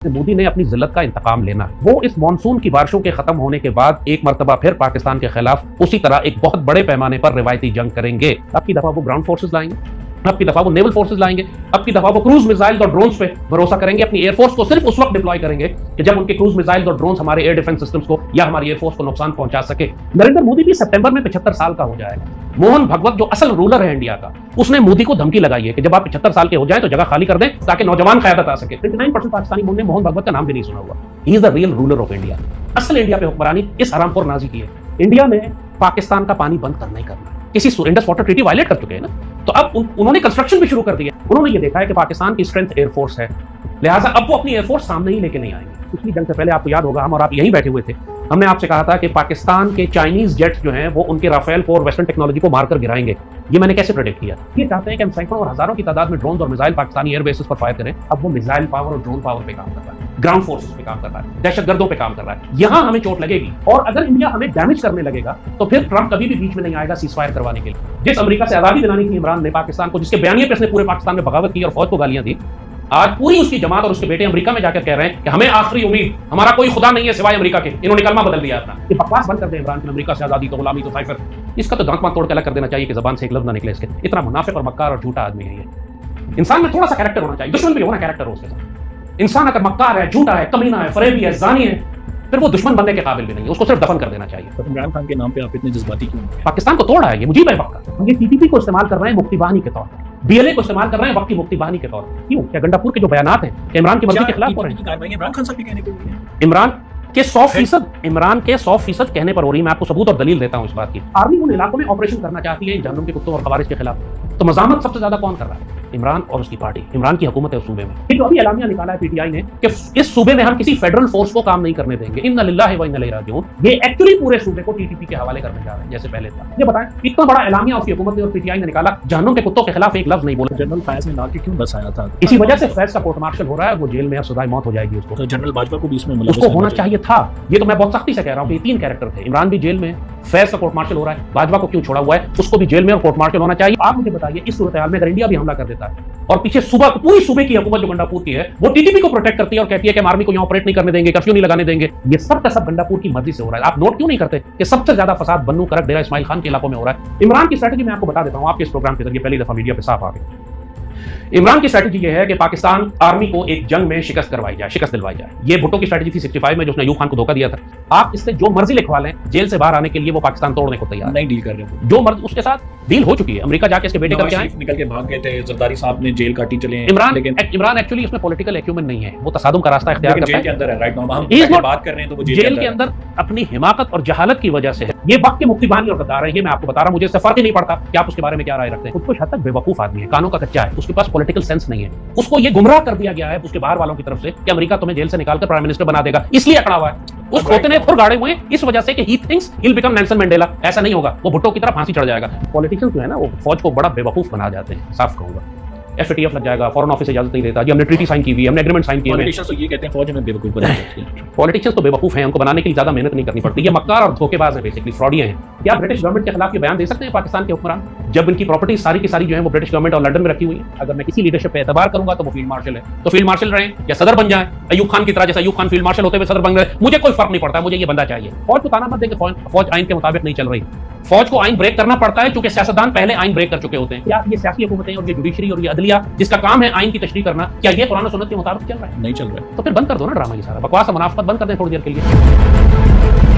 मोदी ने अपनी जिल्लत का इंतकाम लेना है। वो इस मानसून की बारिशों के खत्म होने के बाद एक मरतबा फिर पाकिस्तान के खिलाफ उसी तरह एक बहुत बड़े पैमाने पर रिवायती जंग करेंगे। अब की दफा वो ग्राउंड फोर्सेस लाएंगे, अब की दफा वो नेवल फोर्सेस लाएंगे, अब की दफा वो क्रूज मिसाइल और ड्रोन्स पे भरोसा करेंगे। अपनी एयरफोर्स को सिर्फ उस वक्त डिप्लॉय करेंगे कि जब उनके क्रूज मिसाइल और ड्रोन्स हमारे एयर डिफेंस सिस्टम्स को या हमारी एयरफोर्स को नुकसान पहुंचा सके। नरेंद्र मोदी भी सितंबर में 75 साल का हो जाएगा। मोहन भगवत जो असल रूलर है इंडिया का, उसने मोदी को धमकी लगाई है कि जब आप 75 साल के हो जाए तो जगह खाली कर दें ताकि नौजवान क़यादत आ सके। 99% पाकिस्तानी मुल्क ने मोहन भगवत का नाम भी नहीं सुना हुआ। He is the real ruler of India. असल इंडिया पे हुक्मरानी इस हरामखोर नाजी की है। इंडिया ने पाकिस्तान का पानी बंद करना ही करना। किसी इंडस वाटर ट्रीटी वायलेट कर चुके हैं ना, तो अब उन्होंने कंस्ट्रक्शन भी शुरू कर दिया। उन्होंने ये देखा है कि पाकिस्तान की स्ट्रेंथ एयरफोर्स है, लिहाजा अब वो अपनी एयरफोर्स सामने ही लेके नहीं आएंगे। पिछली जंग से पहले आपको याद होगा, हम और आप यहीं बैठे हुए थे, हमने आपसे कहा था कि पाकिस्तान के चाइनीज जेट्स जो हैं वो उनके राफेल को और वेस्टर्न टेक्नोलॉजी को मारकर गिराएंगे। ये मैंने कैसे प्रेडिक्ट किया? ये चाहते हैं कि हम सैकड़ों और हजारों की तादाद में ड्रोन और मिसाइल पाकिस्तानी एयरबेसेस पर फायर करें। अब वो मिसाइल पावर और ड्रोन पावर पे काम कर रहा है, ग्राउंड फोर्सेस पे काम कर रहा है, दहशतगर्दों पे काम कर रहा है। यहां हमें चोट लगेगी और अगर इंडिया हमें डैमेज करने लगेगा तो फिर ट्रंप कभी भी बीच में नहीं आएगा सीजफायर करवाने के लिए। जिस अमेरिका से आजादी दिलानी थी इमरान ने पाकिस्तान को, जिसके बयानिए पे उसने पूरे पाकिस्तान में बगावत की और फौज को गालियां दी, आज पूरी उसकी जमात और उसके बेटे अमेरिका में जाकर कह रहे हैं कि हमें आखिरी उम्मीद, हमारा कोई खुदा नहीं है सिवाय अमेरिका के। इन्होंने कलमा बदल दिया अपना। ये बकवास बंद कर दे इमरान की, अमेरिका से आजादी तो गुलामी तो साइफर। इसका तो दांत तोड़ के अलग कर देना चाहिए कि जबान से एक लफ्ज ना निकले इसके। इतना मुनाफिक और मक्कार और झूठा आदमी है ये। इंसान में थोड़ा सा कैरेक्टर होना चाहिए, दुश्मन भी होना कैरेक्टर हो उसके साथ। इंसान अगर मक्कार है, झूठा है, कमीना है, फरेबी है, जानी है, फिर वो दुश्मन बनने के काबिल भी नहीं है। उसको सिर्फ दफन कर देना चाहिए। तो इमरान खान के नाम पे आप इतने जज्बाती क्यों हैं? पाकिस्तान को तोड़ा है ये मुजीब है वक्त। ये टीटीपी को इस्तेमाल कर रहे हैं मुक्ति बहानी के तौर पर, बीएलए को इस्तेमाल कर रहे हैं वक्त की मुक्ति बहानी के तौर पर। क्यों? क्या गंडापुर के जो बयानात हैं इमरान की मर्जी के खिलाफ हो रहे हैं? इमरान खान साहब के कहने पे हुई है। इमरान के 100% कहने पर हो रही है। मैं आपको सबूत और दलील देता हूं इस बात की। आर्मी उन इलाकों में ऑपरेशन करना चाहती है जहन्नुम के कुत्तों और खवारिज के खिलाफ, तो मज़ामत सबसे ज्यादा कौन कर रहा है? इमरान और उसकी पार्टी। इमरान की हुकूमत है उस सूबे में। जो अभी एलामिया निकाला है पीटीआई ने कि इस सूबे में हम किसी फेडरल फोर्स को काम नहीं करने देंगे। इन्ना लिल्लाहि व इन्ना इलैहि राजिऊन। ये एक्चुअली पूरे सूबे को टीटीपी के हवाले करने जा रहे हैं जैसे पहले था। ये बताएं, इतना बड़ा एलामिया उसकी हुकूमत ने और पीटीआई ने निकाला, जहन्नुम के कुत्तों के खिलाफ एक लफ्ज नहीं बोला। जनरल फैज ने लाके क्यों बसाया था? इसी वजह से फैज का कोर्ट मार्शल हो रहा है, वो जेल में अब सजाए मौत हो जाएगी उसको। तो जनरल बाजवा को भी इसमें उसको होना चाहिए था। ये तो मैं बहुत सख्ती से कह रहा हूँ कि 3 कैरेक्टर थे। इमरान भी जेल में, फैज का कोर्ट मार्शल हो रहा है, बाजवा को क्यों छोड़ा हुआ है? उसको भी जेल में और कोर्ट मार्शल होना चाहिए। आप मुझे बताइए, इस सूरत हाल में अगर इंडिया भी हमला कर देता है और पीछे सुबह पूरी सूबे की हुकूमत जो गंडापुर की है वो टीटीपी को प्रोटेक्ट करती है और कहती है कि आर्मी को यहाँ ऑपरेट नहीं करने देंगे, कर्फ्यू नहीं लगाने देंगे, ये सब का सब गंडापुर की मर्जी से हो रहा है। आप नोट क्यों नहीं करते कि सबसे ज्यादा फसाद बन्नू, करक, डेरा इस्माइल खान के इलाकों में हो रहा है? इमरान की स्ट्रेटजी मैं आपको बता देता हूँ आपके इस प्रोग्राम के जरिए, पहली दफा मीडिया पे साफ आ गई। इमरान की स्ट्रेटजी ये है कि पाकिस्तान आर्मी को एक जंग में शिकस्त करवाई जाए, शिकस्त दिलवाई जाए। ये भुट्टो की स्ट्रेटजी थी 65 में, जो उसने अयूब खान को धोखा दिया था। आप इससे जो मर्जी लिखवा लें, जेल से बाहर आने के लिए वो पाकिस्तान तोड़ने को तैयार नहीं डील कर रहे हो। जो मर्जी उसके साथ डील हो चुकी है। अमेरिका जाके इसके बेटे करके आए, निकल के भाग गए थे, जरदारी साहब ने जेल काटी चले। इमरान एक्चुअली उसमें पॉलिटिकल एक्यूमेंट नहीं है, वो तसादुम का रास्ता इख्तियार करता है। जेल के अंदर है राइट नाउ, हम बात कर रहे हैं तो वो जेल के अंदर अपनी हिमाकत और जहालत की वजह से है। ये वक्त के मुक्ति बहानी और गद्दार है, ये मैं आपको बता रहा हूं। मुझे इससे फर्क ही नहीं पड़ता कि आप उसके बारे में क्या राय रखते हैं। कुछ हद तक बेवकूफ आदमी है, कानों का कच्चा है, उसके पास पॉलिटिकल सेंस नहीं है। उसको ये गुमराह कर दिया गया है उसके बाहर वालों की तरफ से कि अमेरिका तुम्हें जेल से निकालकर प्राइम मिनिस्टर बना देगा, इसलिए अकड़ा हुआ है। उस खोते ने खुर गाड़े हुए इस वजह से कि he thinks he will become Nelson Mandela. ऐसा नहीं होगा, वो भुट्टो की तरफ फांसी चढ़ जाएगा। पॉलिटिशियंस जो है ना, वो फौज को बड़ा बेवकूफ बना जाते हैं, साफ कहूंगा। एफएटीएफ लग जाएगा, फॉरेन ऑफिस इजाजत नहीं देता जी, हमने ट्रीटी साइन की हुई है, हमने एग्रीमेंट साइन किए हैं। पॉलिटिशियंस तो ये कहते हैं फौज में बेवकूफ बना देती है। पॉलिटिशियंस तो बेवकूफ हैं, उनको बनाने के लिए ज्यादा मेहनत नहीं करनी पड़ती। ये मक्कार और धोखेबाज है, बेसिकली फ्रॉडिया हैं। क्या ब्रिटिश गवर्नमेंट के खिलाफ ये बयान दे सकते हैं पाकिस्तान के हुक्मरान, जब इनकी प्रॉपर्टी सारी की सारी जो है वो ब्रिटिश गवर्नमेंट और लंदन में रखी हुई है? अगर मैं किसी लीडरशिप पे एतबार करूंगा तो वो फील्ड मार्शल है, तो फील्ड मार्शल रहे या सदर बन जाए अयूब खान की तरह। जैसे अयूब खान फील्ड मार्शल होते हुए सदर बन गए, मुझे कोई फर्क नहीं पड़ता, मुझे ये बंदा चाहिए। फौज को ताना मत दें कि फौज आइन के मुताबिक नहीं चल रही। फौज को आइन ब्रेक करना पड़ता है क्योंकि सियासतदान पहले आइन ब्रेक कर चुके होते हैं। क्या ये सियासी हुकूमतें और ये जुडिशरी और ये अदलिया जिसका काम है आइन की तशरीह करना, क्या ये कुरान और सुन्नत के मुताबिक चल रहा है? नहीं चल रहा है। तो फिर बंद कर दो ना ड्रामा, ये सारा बकवास और मुनाफिकत बंद कर दें थोड़ी देर के लिए।